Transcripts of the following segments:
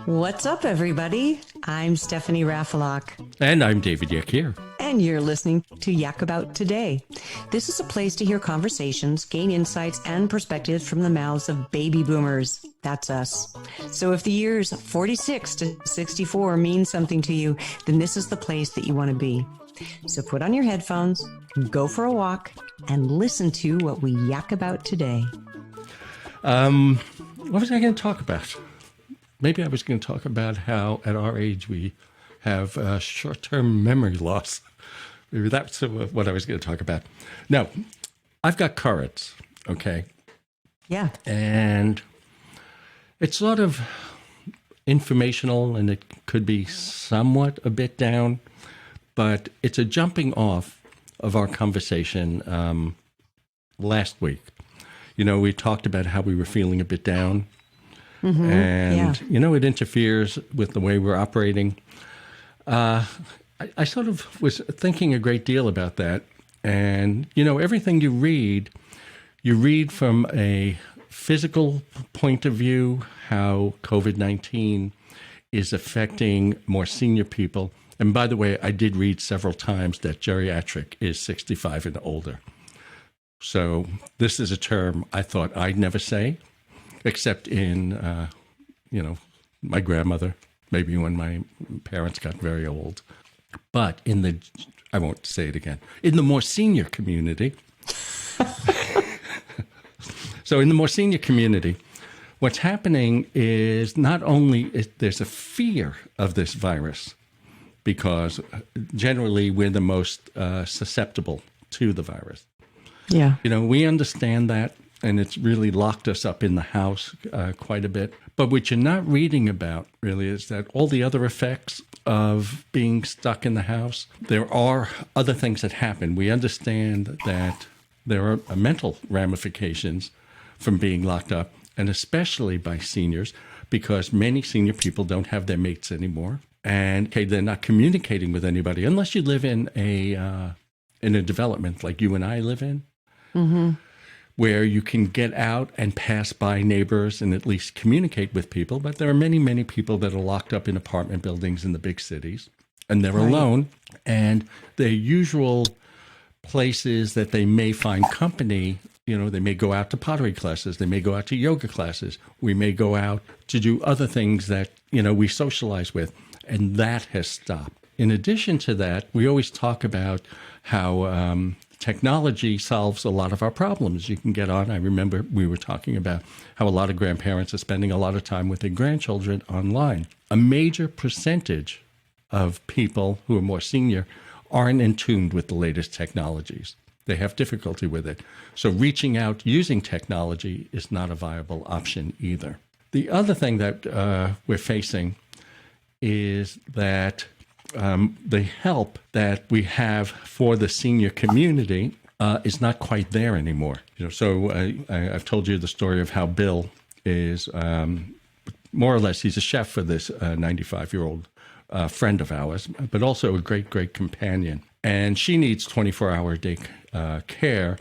What's up, everybody? I'm Stephanie Raffelock. And I'm David Yakir. And you're listening to Yak About Today. This is a place to hear conversations, gain insights, and perspectives from the mouths of baby boomers. That's us. So if the years 46 to 64 mean something to you, then this is the place that you want to be. So put on your headphones, go for a walk, and listen to what we yak about today. What was I going to talk about? Maybe I was going to talk about how at our age we have short-term memory loss. Maybe that's what I was going to talk about. No, I've got currents, okay? Yeah. And it's sort of informational, and it could be somewhat a bit down, but it's a jumping off of our conversation last week. You know, we talked about how we were feeling a bit down. Mm-hmm. And, you know, it interferes with the way we're operating. I sort of was thinking a great deal about that. And, you know, everything you read from a physical point of view, how COVID-19 is affecting more senior people. And by the way, I did read several times that geriatric is 65 and older. So this is a term I thought I'd never say. Except in, you know, my grandmother, maybe when my parents got very old. But I won't say it again, in the more senior community. So in the more senior community, what's happening is not only there's a fear of this virus, because generally we're the most susceptible to the virus. Yeah. You know, we understand that. And it's really locked us up in the house quite a bit. But what you're not reading about, really, is that all the other effects of being stuck in the house, there are other things that happen. We understand that there are mental ramifications from being locked up, and especially by seniors, because many senior people don't have their mates anymore. And they're not communicating with anybody unless you live in a development like you and I live in. Mm-hmm. Where you can get out and pass by neighbors and at least communicate with people. But there are many, many people that are locked up in apartment buildings in the big cities, and they're alone. And their usual places that they may find company, you know, they may go out to pottery classes, they may go out to yoga classes, we may go out to do other things that, you know, we socialize with, and that has stopped. In addition to that, we always talk about how technology solves a lot of our problems. You can get on. I remember we were talking about how a lot of grandparents are spending a lot of time with their grandchildren online. A major percentage of people who are more senior aren't in tune with the latest technologies. They have difficulty with it. So reaching out using technology is not a viable option either. The other thing that we're facing is that the help that we have for the senior community is not quite there anymore. You know, so I've told you the story of how Bill is more or less, he's a chef for this 95-year-old friend of ours, but also a great, great companion. And she needs 24-hour day care.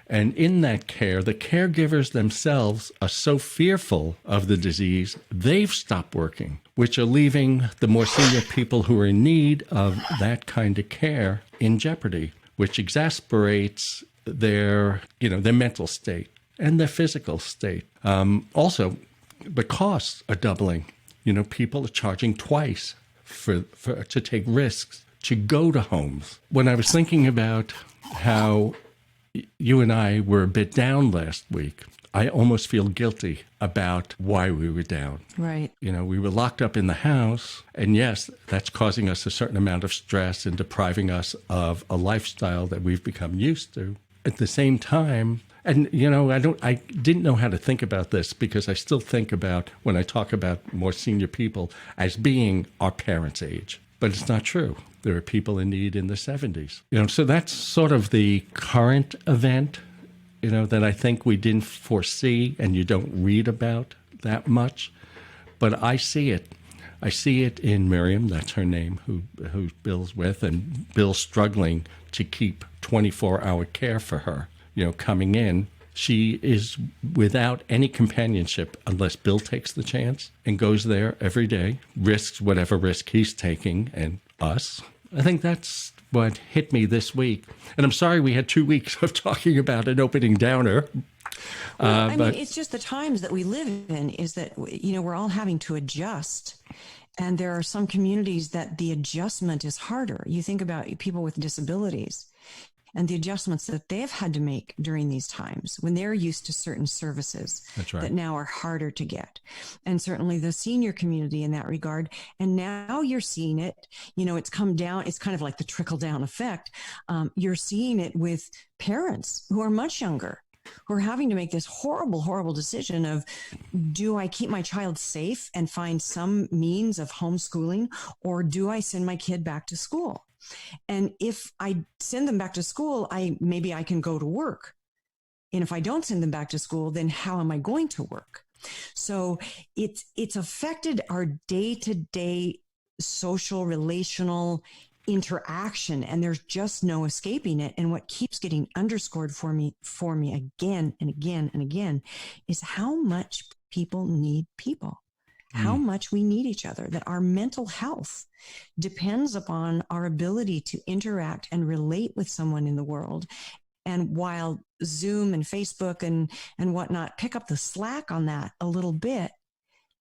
And in that care, the caregivers themselves are so fearful of the disease, they've stopped working, which are leaving the more senior people who are in need of that kind of care in jeopardy, which exasperates their mental state and their physical state. Also, the costs are doubling. You know, people are charging twice to take risks, to go to homes. When I was thinking about how you and I were a bit down last week, I almost feel guilty about why we were down. Right. You know, we were locked up in the house, and yes, that's causing us a certain amount of stress and depriving us of a lifestyle that we've become used to. At the same time, and you know, I didn't know how to think about this, because I still think about, when I talk about more senior people, as being our parents' age. But it's not true. There are people in need in the 70s. You know, so that's sort of the current event, you know, that I think we didn't foresee and you don't read about that much. But I see it. I see it in Miriam, that's her name, who Bill's with, and Bill's struggling to keep 24-hour care for her, coming in. She is without any companionship unless Bill takes the chance and goes there every day, risks whatever risk he's taking, and us. I think that's what hit me this week. And I'm sorry we had 2 weeks of talking about an opening downer. Well, mean, it's just the times that we live in is that, we're all having to adjust. And there are some communities that the adjustment is harder. You think about people with disabilities and the adjustments that they've had to make during these times when they're used to certain services. That's right. That now are harder to get. And certainly the senior community in that regard. And now you're seeing it, it's come down. It's kind of like the trickle down effect. You're seeing it with parents who are much younger, who are having to make this horrible, horrible decision of, do I keep my child safe and find some means of homeschooling, or do I send my kid back to school? And if I send them back to school, maybe I can go to work. And if I don't send them back to school, then how am I going to work? So it's affected our day-to-day social, relational interaction, and there's just no escaping it. And what keeps getting underscored for me again and again and again is how much people need people. How much we need each other, that our mental health depends upon our ability to interact and relate with someone in the world. And while Zoom and Facebook and whatnot pick up the slack on that a little bit,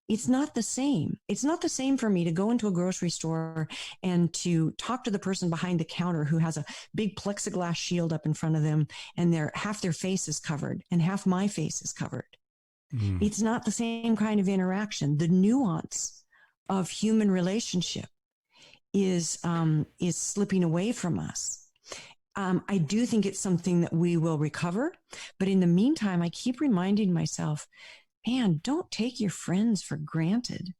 it's not the same. It's not the same for me to go into a grocery store and to talk to the person behind the counter who has a big plexiglass shield up in front of them, and half their face is covered and half my face is covered. It's not the same kind of interaction. The nuance of human relationship is slipping away from us. I do think it's something that we will recover. But in the meantime, I keep reminding myself, man, don't take your friends for granted,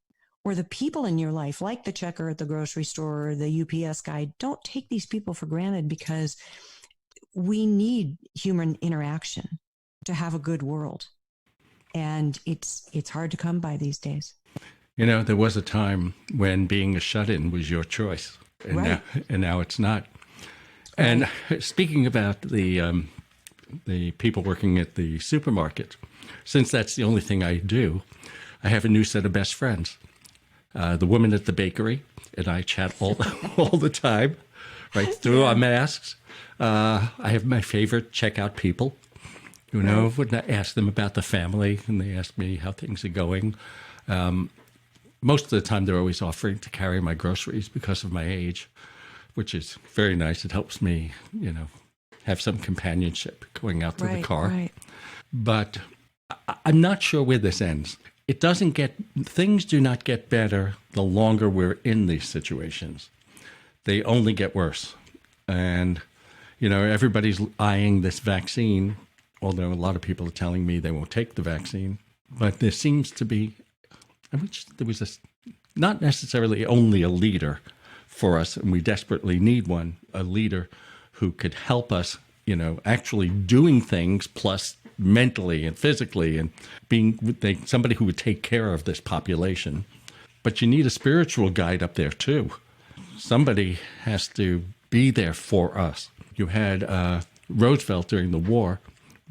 or the people in your life, like the checker at the grocery store or the UPS guy. Don't take these people for granted, because we need human interaction to have a good world. And it's hard to come by these days. There was a time when being a shut-in was your choice, and right. now it's not. Right. And speaking about the people working at the supermarket, since that's the only thing I do, I have a new set of best friends. The woman at the bakery and I chat all the time, right through our masks. I have my favorite checkout people. When I ask them about the family, and they ask me how things are going. Most of the time, they're always offering to carry my groceries because of my age, which is very nice. It helps me, have some companionship going out to the car. Right. But I'm not sure where this ends. Things do not get better the longer we're in these situations. They only get worse. And, everybody's eyeing this vaccine, although a lot of people are telling me they won't take the vaccine. But there seems to be, there was not necessarily only a leader for us, and we desperately need one, a leader who could help us, actually doing things, plus mentally and physically, and being somebody who would take care of this population. But you need a spiritual guide up there too. Somebody has to be there for us. You had Roosevelt during the war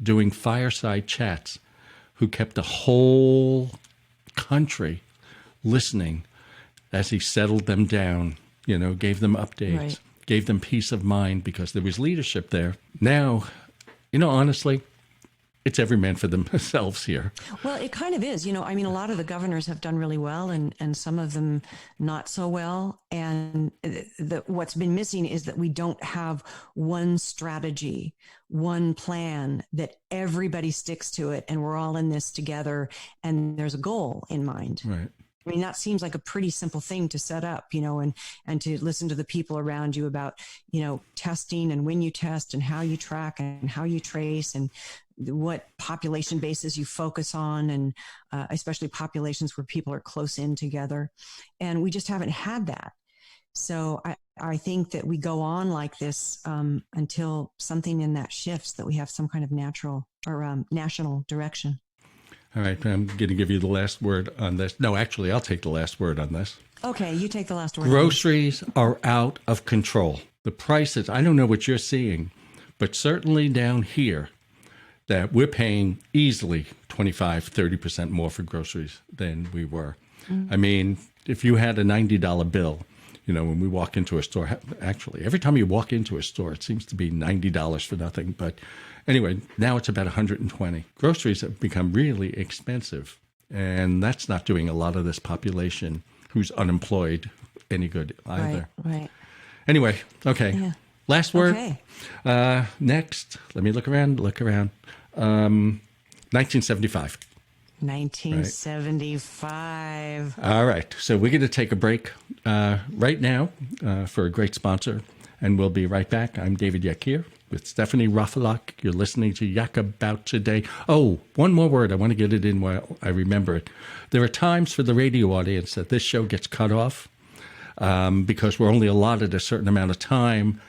doing fireside chats, who kept the whole country listening as he settled them down, gave them updates, gave them peace of mind, because there was leadership there. Now, honestly, it's every man for themselves here. Well, it kind of is. A lot of the governors have done really well, and some of them not so well. And what's been missing is that we don't have one strategy, one plan that everybody sticks to it, and we're all in this together, and there's a goal in mind. Right. That seems like a pretty simple thing to set up, and to listen to the people around you about, testing, and when you test, and how you track, and how you trace, and what population bases you focus on, and especially populations where people are close in together. And we just haven't had that. So I think that we go on like this until something in that shifts, that we have some kind of natural or national direction. All right, I'm going to give you the last word on this. No, actually, I'll take the last word on this. Okay, you take the last word. Groceries are out of control. The prices, I don't know what you're seeing, but certainly down here, that we're paying easily 25, 30% more for groceries than we were. I mean, if you had a $90 bill, you know, when we walk into a store, actually, every time you walk into a store, it seems to be $90 for nothing. But anyway, now it's about $120. Groceries have become really expensive, and that's not doing a lot of this population who's unemployed any good either. Right. Anyway, okay. Yeah. Last word. Okay. Next, let me look around. 1975. 1975. All right. So we're going to take a break right now for a great sponsor, and we'll be right back. I'm David Yakir with Stephanie Raffelock. You're listening to Yak About Today. Oh, one more word. I want to get it in while I remember it. There are times for the radio audience that this show gets cut off because we're only allotted a certain amount of time.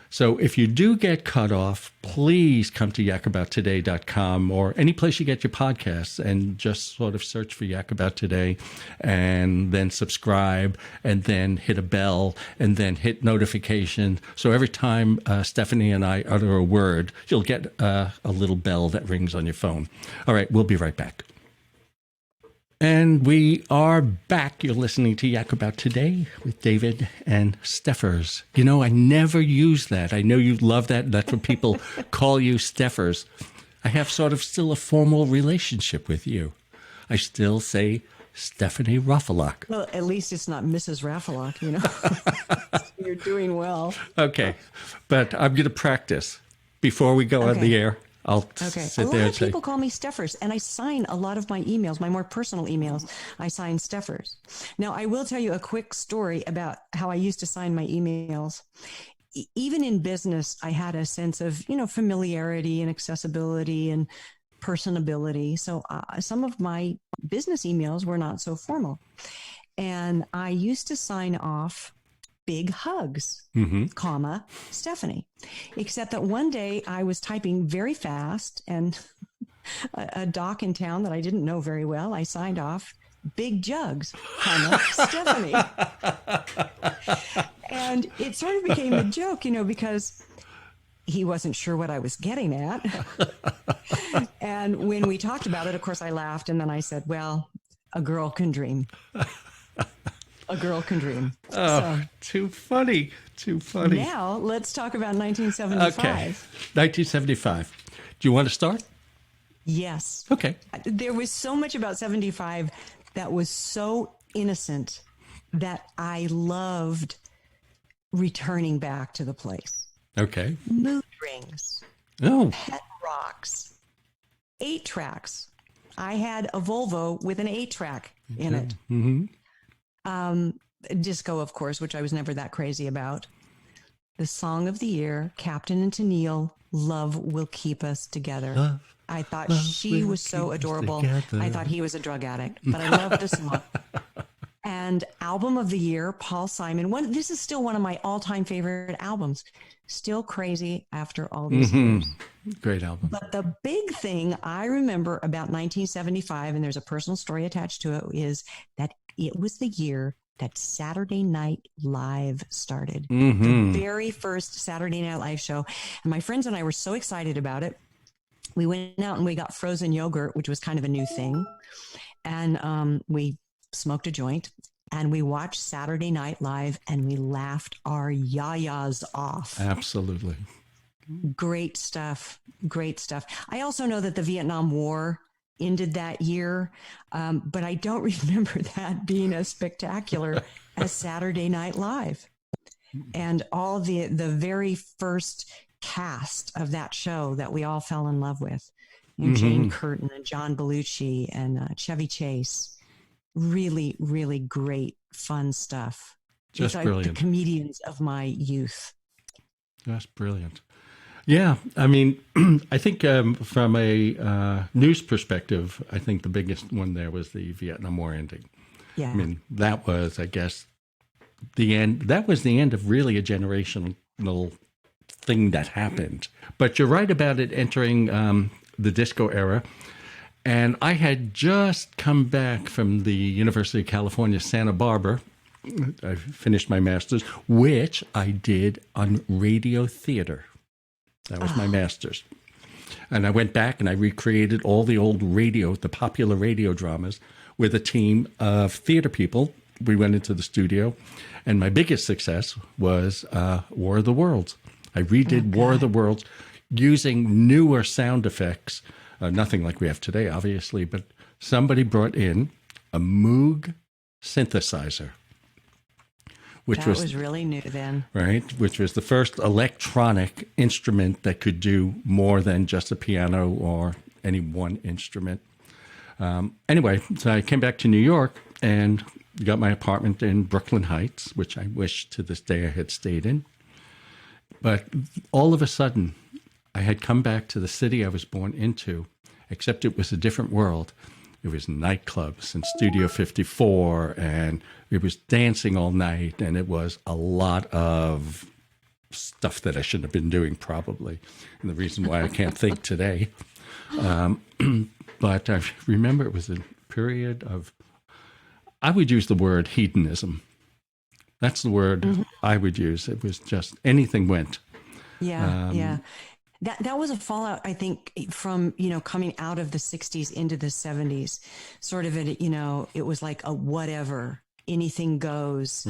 So if you do get cut off, please come to yakabouttoday.com or any place you get your podcasts and just sort of search for Yak About Today and then subscribe and then hit a bell and then hit notification. So every time Stephanie and I utter a word, you'll get a little bell that rings on your phone. All right, we'll be right back. And we are back. You're listening to Yak About Today with David and Steffers. You know, I never use that. I know you love that. That's what people call you, Steffers. I have sort of still a formal relationship with you. I still say Stephanie Raffelock. Well, at least it's not Mrs. Raffelock, you know. You're doing well. Okay. But I'm going to practice before we go on the air. I'll sit there and say. A lot of people call me Steffers, and I sign a lot of my emails, my more personal emails. I sign Steffers. Now, I will tell you a quick story about how I used to sign my emails. Even in business, I had a sense of, you know, familiarity and accessibility and personability. So some of my business emails were not so formal. And I used to sign off big hugs, comma, Stephanie. Except that one day I was typing very fast and a doc in town that I didn't know very well, I signed off big jugs, comma, Stephanie. And it sort of became a joke, you know, because he wasn't sure what I was getting at. And when we talked about it, of course, I laughed. And then I said, well, a girl can dream. A girl can dream. Oh, so, too funny. Too funny. Now, let's talk about 1975. Okay. 1975. Do you want to start? Yes. Okay. There was so much about 75 that was so innocent that I loved returning back to the place. Okay. Mood rings. Oh. Pet rocks. 8 tracks. I had a Volvo with an 8-track in it. Mm-hmm. Disco, of course, which I was never that crazy about. The song of the year, Captain and Tennille, Love Will Keep Us Together. Love, I thought she was so adorable. I thought he was a drug addict, but I loved the song. And album of the year, Paul Simon. This is still one of my all-time favorite albums. Still crazy after all these years. Great album. But the big thing I remember about 1975, and there's a personal story attached to it, is that it was the year that Saturday Night Live started. The very first Saturday Night Live show. And my friends and I were so excited about it. We went out and we got frozen yogurt, which was kind of a new thing. And we smoked a joint and we watched Saturday Night Live and we laughed our yayas off. Absolutely. Great stuff. Great stuff. I also know that the Vietnam War ended that year, but I don't remember that being as spectacular as Saturday Night Live. And all the very first cast of that show that we all fell in love with. You know, Jane Curtin and John Belushi and Chevy Chase. Really, really great, fun stuff. Just brilliant. The comedians of my youth. Just brilliant. Yeah, I mean, I think from a news perspective, I think the biggest one there was the Vietnam War ending. Yeah. I mean, that was, I guess, the end. That was the end of really a generational thing that happened. But you're right about it entering the disco era. And I had just come back from the University of California, Santa Barbara, I finished my master's, which I did on radio theater. That was my master's. And I went back and I recreated all the old the popular radio dramas with a team of theater people. We went into the studio, and my biggest success was War of the Worlds. I redid War of the Worlds using newer sound effects, nothing like we have today, obviously, but somebody brought in a Moog synthesizer. Which was really new then. Right, which was the first electronic instrument that could do more than just a piano or any one instrument. Anyway, so I came back to New York and got my apartment in Brooklyn Heights, which I wish to this day I had stayed in. But all of a sudden, I had come back to the city I was born into, except it was a different world. It was nightclubs and Studio 54, and it was dancing all night, and it was a lot of stuff that I shouldn't have been doing, probably, and the reason why I can't think today. But I remember it was a period of, I would use the word hedonism. That's the word I would use. It was just anything went. Yeah. That was a fallout, I think, from, coming out of the 60s into the 70s, sort of, it was like a whatever, anything goes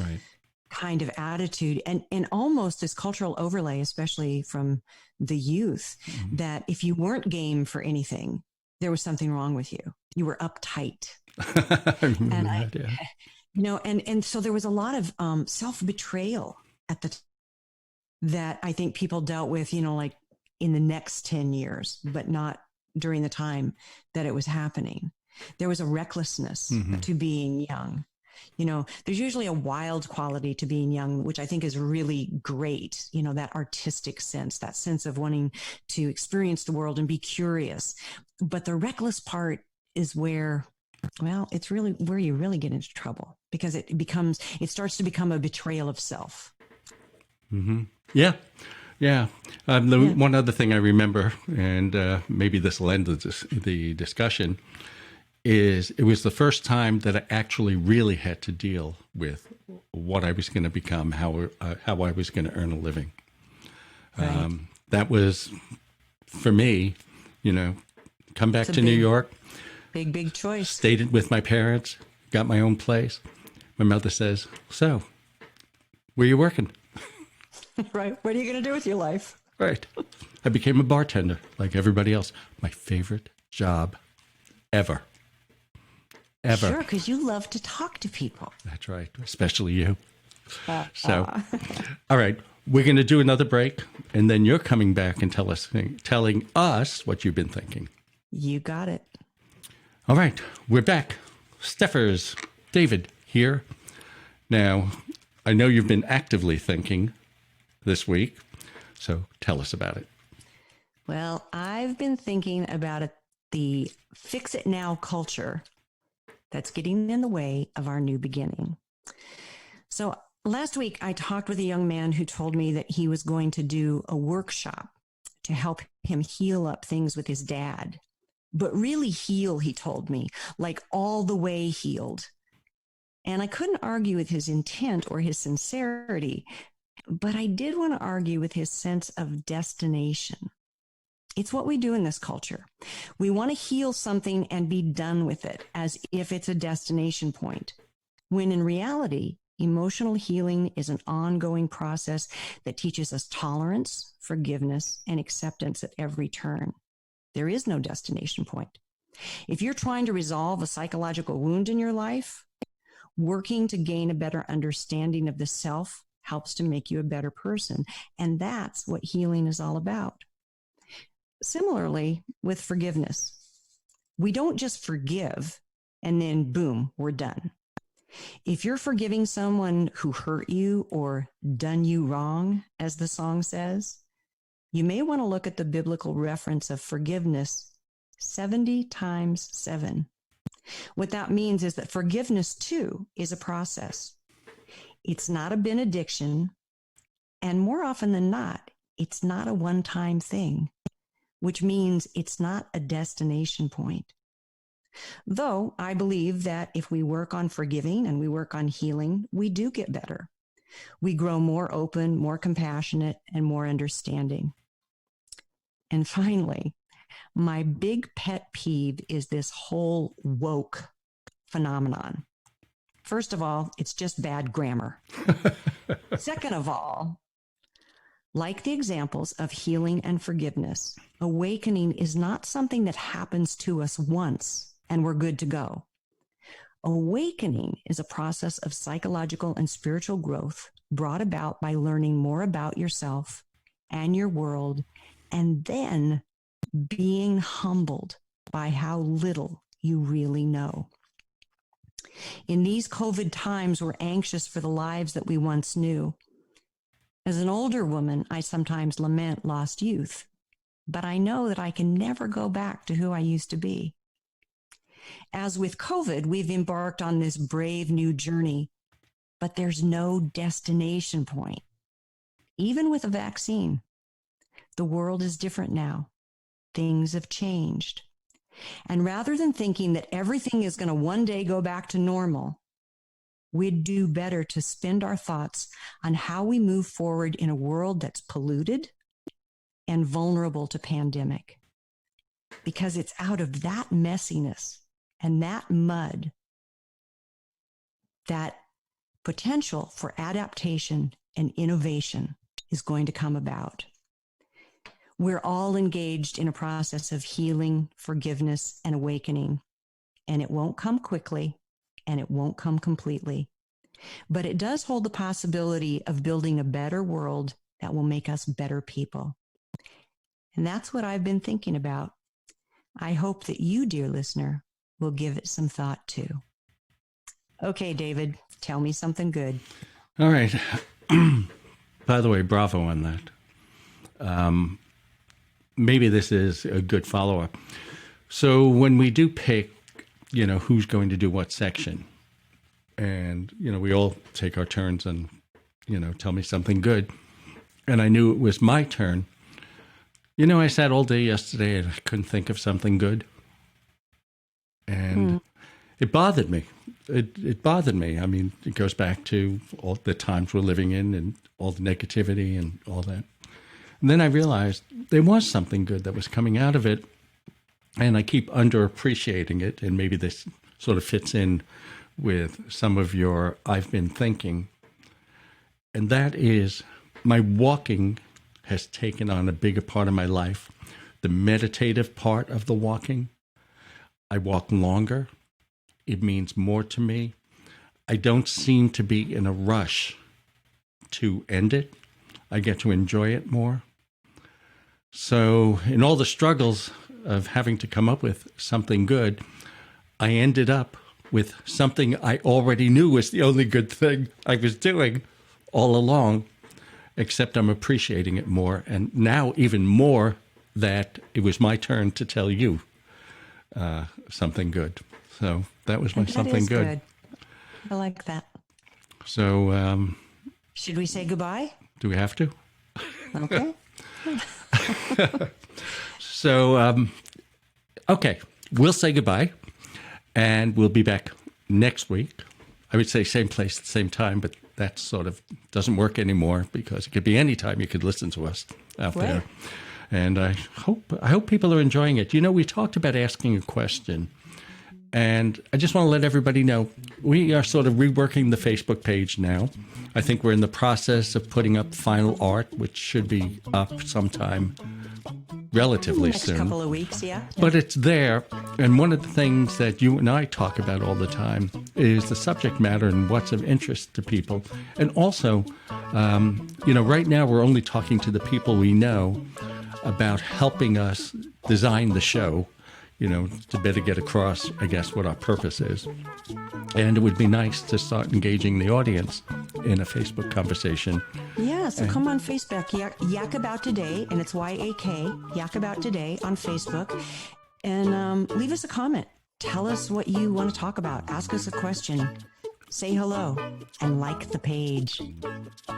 kind of attitude, and almost this cultural overlay, especially from the youth, that if you weren't game for anything, there was something wrong with you. You were uptight. And so there was a lot of self-betrayal at the that I think people dealt with, like in the next 10 years, but not during the time that it was happening. There was a recklessness to being young. There's usually a wild quality to being young, which I think is really great. That artistic sense, that sense of wanting to experience the world and be curious. But the reckless part is where, it's really where you really get into trouble, because it starts to become a betrayal of self. Yeah. One other thing I remember, and maybe this will end the discussion, is it was the first time that I actually really had to deal with what I was going to become, how I was going to earn a living. That was, for me, come back to New York. Big choice. Stayed with my parents, got my own place. My mother says, "So, where are you working?" Right. What are you going to do with your life? Right. I became a bartender like everybody else. My favorite job ever. Sure, because you love to talk to people. That's right. Especially you. All right. We're going to do another break, and then you're coming back and telling us what you've been thinking. You got it. All right. We're back. Steffers, David here. Now, I know you've been actively thinking this week, so tell us about it. Well, I've been thinking about the fix it now culture that's getting in the way of our new beginning. So last week, I talked with a young man who told me that he was going to do a workshop to help him heal up things with his dad. But really heal, he told me, like all the way healed. And I couldn't argue with his intent or his sincerity, but I did want to argue with his sense of destination. It's what we do in this culture. We want to heal something and be done with it as if it's a destination point, when in reality, emotional healing is an ongoing process that teaches us tolerance, forgiveness, and acceptance at every turn. There is no destination point. If you're trying to resolve a psychological wound in your life, working to gain a better understanding of the self helps to make you a better person. And that's what healing is all about. Similarly, with forgiveness, we don't just forgive and then boom, we're done. If you're forgiving someone who hurt you or done you wrong, as the song says, you may want to look at the biblical reference of forgiveness 70 times 7. What that means is that forgiveness, too, is a process. It's not a benediction, and more often than not, it's not a one-time thing, which means it's not a destination point. Though I believe that if we work on forgiving and we work on healing, we do get better. We grow more open, more compassionate, and more understanding. And finally, my big pet peeve is this whole woke phenomenon. First of all, it's just bad grammar. Second of all, like the examples of healing and forgiveness, awakening is not something that happens to us once and we're good to go. Awakening is a process of psychological and spiritual growth brought about by learning more about yourself and your world, and then being humbled by how little you really know. In these COVID times, we're anxious for the lives that we once knew. As an older woman, I sometimes lament lost youth, but I know that I can never go back to who I used to be. As with COVID, we've embarked on this brave new journey, but there's no destination point. Even with a vaccine, the world is different now. Things have changed. And rather than thinking that everything is going to one day go back to normal, we'd do better to spend our thoughts on how we move forward in a world that's polluted and vulnerable to pandemic. Because it's out of that messiness and that mud that potential for adaptation and innovation is going to come about. We're all engaged in a process of healing, forgiveness, and awakening, and it won't come quickly, and it won't come completely. But it does hold the possibility of building a better world that will make us better people. And that's what I've been thinking about. I hope that you, dear listener, will give it some thought too. Okay, David, tell me something good. All right. By the way, bravo on that. Maybe this is a good follow-up. So when we do pick, who's going to do what section, and, we all take our turns and, tell me something good. And I knew it was my turn. I sat all day yesterday and I couldn't think of something good. And it bothered me. It bothered me. I mean, it goes back to all the times we're living in and all the negativity and all that. And then I realized there was something good that was coming out of it, and I keep underappreciating it, and maybe this sort of fits in with some of your I've been thinking, and that is my walking has taken on a bigger part of my life, the meditative part of the walking. I walk longer. It means more to me. I don't seem to be in a rush to end it. I get to enjoy it more. So in all the struggles of having to come up with something good, I ended up with something I already knew was the only good thing I was doing all along, except I'm appreciating it more. And now even more that it was my turn to tell you something good. So that was my something good. I like that. So should we say goodbye? Do we have to? Okay. So, okay, we'll say goodbye, and we'll be back next week. I would say same place, same time, but that sort of doesn't work anymore because it could be any time you could listen to us out there. And I hope people are enjoying it. We talked about asking a question, and I just want to let everybody know we are sort of reworking the Facebook page now. I think we're in the process of putting up final art, which should be up sometime relatively soon. Next couple of weeks, yeah. But it's there. And one of the things that you and I talk about all the time is the subject matter and what's of interest to people. And also, right now we're only talking to the people we know about helping us design the show, to better get across, I guess, what our purpose is. And it would be nice to start engaging the audience in a Facebook conversation. Yeah, so come on Facebook, Yak About Today, and it's Y-A-K, Yak About Today on Facebook, and leave us a comment. Tell us what you want to talk about. Ask us a question. Say hello and like the page.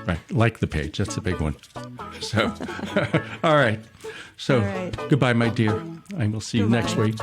Right, like the page. That's a big one. So, all right. So, Goodbye, my dear. I will see you next week.